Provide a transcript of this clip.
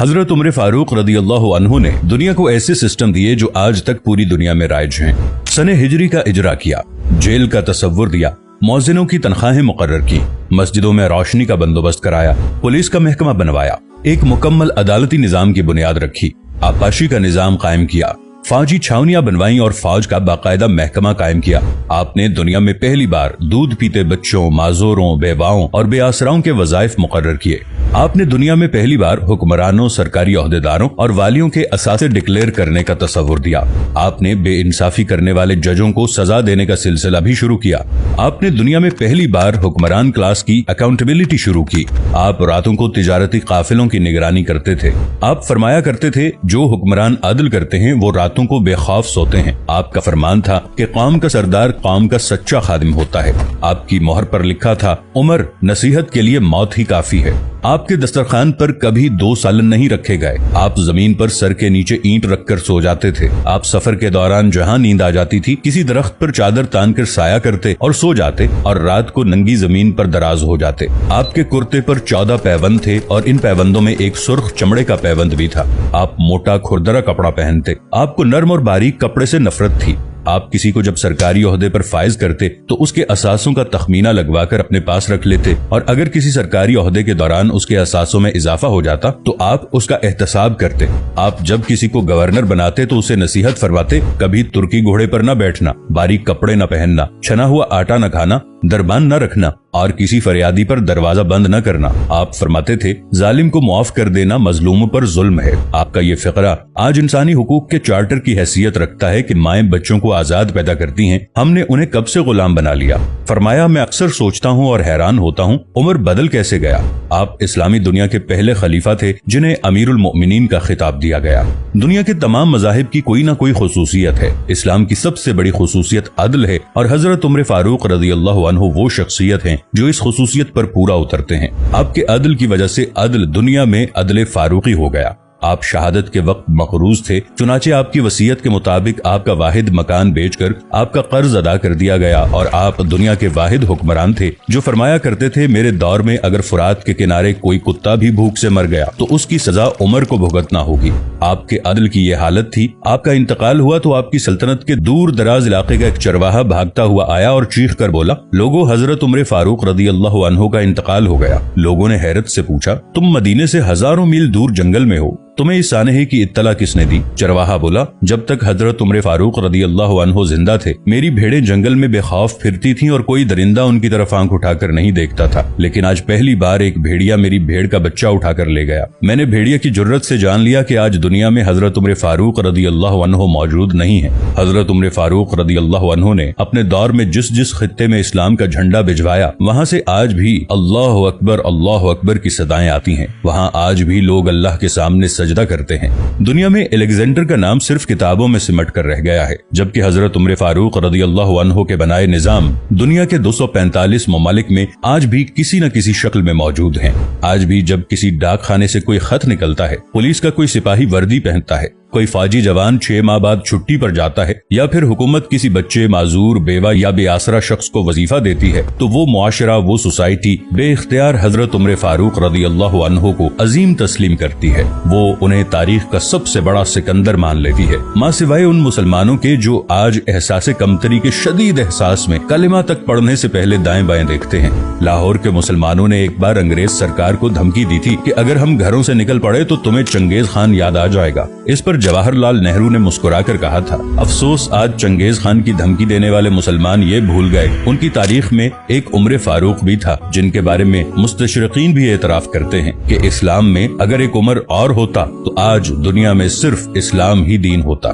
हजरत उमर फारूक रदी अल्लाह अन्हु ने दुनिया को ऐसे सिस्टम दिए जो आज तक पूरी दुनिया में राइज हैं। सने हिजरी का इजरा किया, जेल का तसव्वुर दिया, मौजिनों की तनख्वाहें मुकर्रर की, मस्जिदों में रोशनी का बंदोबस्त कराया, पुलिस का महकमा बनवाया, एक मुकम्मल अदालती निजाम की बुनियाद रखी, आपाशी का निजाम कायम किया, फौजी छावनियां बनवाई और फौज का बाकायदा महकमा कायम किया। आपने दुनिया में पहली बार दूध पीते बच्चों, माजूरों, बेवाओं और बेआसराओं के वज़ाइफ मुकर्रर किए। आपने दुनिया में पहली बार हुक्मरानों, सरकारी ओहदेदारों और वालियों के असासे डिक्लेयर करने का तसव्वुर दिया। आपने बेइंसाफी करने वाले जजों को सजा देने का सिलसिला भी शुरू किया। आपने दुनिया में पहली बार हुक्मरान क्लास की अकाउंटेबिलिटी शुरू की। आप रातों को तिजारती काफिलों की निगरानी करते थे। आप फरमाया करते थे, जो हुक्मरान अदल करते हैं वो रातों को बेखौफ सोते हैं। आपका फरमान था कि कौम का सरदार कौम का सच्चा खादिम होता है। आपकी मोहर पर लिखा था, उमर नसीहत के लिए मौत ही काफी है। आपके दस्तरखान पर कभी 2 सालन नहीं रखे गए। आप जमीन पर सर के नीचे ईंट रखकर सो जाते थे। आप सफर के दौरान जहां नींद आ जाती थी, किसी दरख्त पर चादर तान कर साया करते और सो जाते और रात को नंगी जमीन पर दराज हो जाते। आपके कुर्ते पर 14 पैबंद थे और इन पैबंदों में एक सुर्ख चमड़े का पैबंद भी था। आप मोटा खुरदरा कपड़ा पहनते। आपको नर्म और बारीक कपड़े से नफरत थी। आप किसी को जब सरकारी ओहदे पर फाइज करते तो उसके असासों का तखमीना लगवाकर अपने पास रख लेते और अगर किसी सरकारी ओहदे के दौरान उसके असासों में इजाफा हो जाता तो आप उसका एहतसाब करते। आप जब किसी को गवर्नर बनाते तो उसे नसीहत फरमाते, कभी तुर्की घोड़े पर न बैठना, बारीक कपड़े न पहनना, छना हुआ आटा न खाना, दरबान न रखना और किसी फरियादी पर दरवाजा बंद न करना। आप फरमाते थे, जालिम को मुआफ कर देना मजलूमों पर जुल्म है। आपका ये फिक्रा आज इंसानी हुकूक के चार्टर की हैसियत रखता है कि माएं बच्चों को आजाद पैदा करती हैं, हमने उन्हें कब से गुलाम बना लिया। फरमाया, मैं अक्सर सोचता हूँ और हैरान होता हूँ, उमर बदल कैसे गया। आप इस्लामी दुनिया के पहले खलीफा थे जिन्हें अमीरुल मोमिनीन का खिताब दिया गया। दुनिया के तमाम मज़ाहिब की कोई न कोई खुसूसियत है। इस्लाम की सबसे बड़ी खुसूसियत अदल है और हजरत उमर फारूक रज़ी अल्लाहु अन्हु वो शख्सियत हैं जो इस खुसूसियत पर पूरा उतरते हैं। आपके अदल की वजह से अदल दुनिया में अदल फारूकी हो गया। आप शहादत के वक्त मकरूज थे, चुनाचे आपकी वसीयत के मुताबिक आपका वाहिद मकान बेचकर आपका कर्ज अदा कर दिया गया और आप दुनिया के वाहिद हुक्मरान थे जो फरमाया करते थे, मेरे दौर में अगर फुरात के किनारे कोई कुत्ता भी भूख से मर गया तो उसकी सजा उमर को भुगतना होगी। आपके अदल की ये हालत थी। आपका इंतकाल हुआ तो आपकी सल्तनत के दूर दराज इलाके का एक चरवाहा भागता हुआ आया और चीख कर बोला, लोगों, हजरत उमर फारूक रदी अल्लाह अन्हु का इंतकाल हो गया। लोगों ने हैरत से पूछा, तुम मदीने से हजारों मील दूर जंगल में हो, तुम्हें इस सानहे की इत्तला किसने दी। चरवाहा बोला, जब तक हजरत उमर फारूक रदी अल्लाह अन्हु जिंदा थे मेरी भेड़ें जंगल में बेखौफ फिरती थीं और कोई दरिंदा उनकी तरफ आंख उठाकर नहीं देखता था, लेकिन आज पहली बार एक भेड़िया मेरी भेड़ का बच्चा उठाकर ले गया। मैंने भेड़िया की जुर्रत से जान लिया कि आज दुनिया में हजरत उमर फारूक रदी अल्लाह अन्हु मौजूद नहीं है। हजरत उमर फारूक रदी अल्लाह अन्हु ने अपने दौर में जिस जिस खित्ते में इस्लाम का झंडा भिजवाया वहाँ से आज भी अल्लाह अकबर की सदाएं आती हैं। वहाँ आज भी लोग अल्लाह के सामने सजदा करते हैं। दुनिया में अलेक्जेंडर का नाम सिर्फ किताबों में सिमट कर रह गया है, जबकि हजरत उमर फारूक रदी अल्लाह अन्हु के बनाए निजाम दुनिया के 245 ममालिक में आज भी किसी न किसी शक्ल में मौजूद हैं। आज भी जब किसी डाक खाने से कोई खत निकलता है, पुलिस का कोई सिपाही वर्दी पहनता है, कोई फौजी जवान 6 माह बाद छुट्टी पर जाता है या फिर हुकूमत किसी बच्चे, माजूर, बेवा या बेआसरा शख्स को वजीफा देती है तो वो मुआशरा, वो सोसाइटी बेइख्तियार हजरत उमर फारूक रदी अल्लाह अन्हु को अजीम तस्लीम करती है। वो उन्हें तारीख का सबसे बड़ा सिकंदर मान लेती है, माँ सिवाय उन मुसलमानों के जो आज एहसासे कमतरी के शदीद एहसास में कलिमा तक पढ़ने से पहले दाएं बाएं देखते हैं। लाहौर के मुसलमानों ने एक बार अंग्रेज सरकार को धमकी दी थी कि अगर हम घरों से निकल पड़े तो तुम्हें चंगेज खान याद आ जाएगा। इस पर जवाहरलाल नेहरू ने मुस्कुराकर कहा था, अफसोस आज चंगेज खान की धमकी देने वाले मुसलमान ये भूल गए उनकी तारीख में एक उमर फारूक भी था, जिनके बारे में मुस्तशरिकीन भी एतराफ करते हैं कि इस्लाम में अगर एक उमर और होता तो आज दुनिया में सिर्फ इस्लाम ही दीन होता।